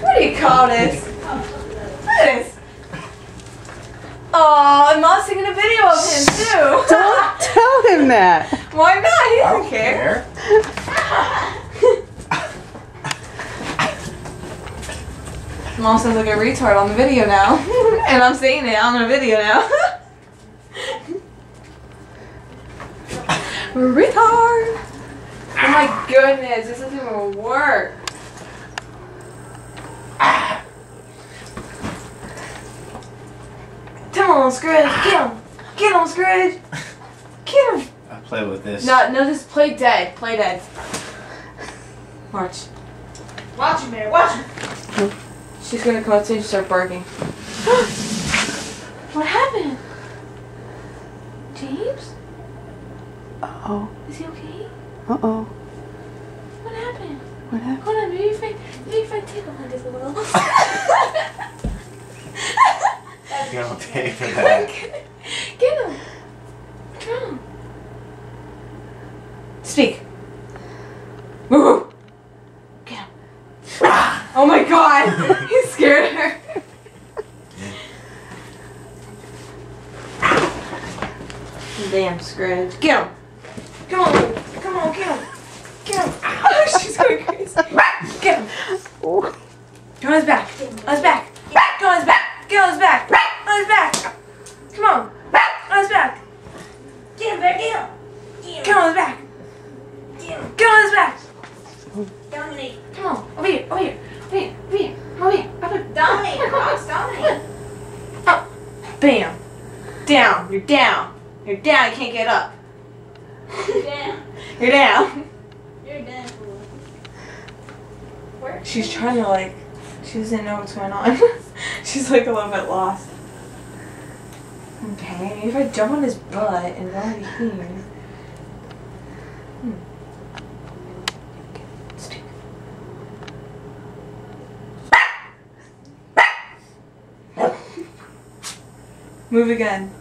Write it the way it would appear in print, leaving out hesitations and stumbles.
What do you call this? What is this? Oh, and Mom's taking a video of him too. Don't tell him that. Why not? He I doesn't don't care. Mom sounds like a retard on the video now. And I'm saying it on the video now. Retard! Oh my goodness, this doesn't even work. Come on, Scrooge, get him! Get him, Scrooge! Get him! I play with this. No, just play dead. Play dead. Watch. Watch him, Mary. Watch him. She's gonna come up to you and start barking. What happened? James? Uh-oh. Is he okay? Uh-oh. What happened? What happened? Hold on, maybe if I tickle him just a little. You don't pay for that. Get him. Come on. Speak. Woo! Get him. Oh my god! He scared her. Damn, Scrooge. Get him. Come on. Come on, get him. Get him. Oh, she's going crazy. Get him. Oh. Go on his back. On his back. Go on his back. Get on his back. On his back. Come on. On his back. Get him, Bear. Get him. Get on his back. Get on his back. Dominate. Come on. Over here. Over here. Over here. Over here. Over here. Over here. Dominate. Fox, dominate. Up. Bam. Down. You're down. You're down. You can't get up. You're down. You're down. You're down. Where? She's trying to like, she doesn't know what's going on. She's like a little bit lost. Okay, maybe if I jump on his butt and go over here. Stick. Move again.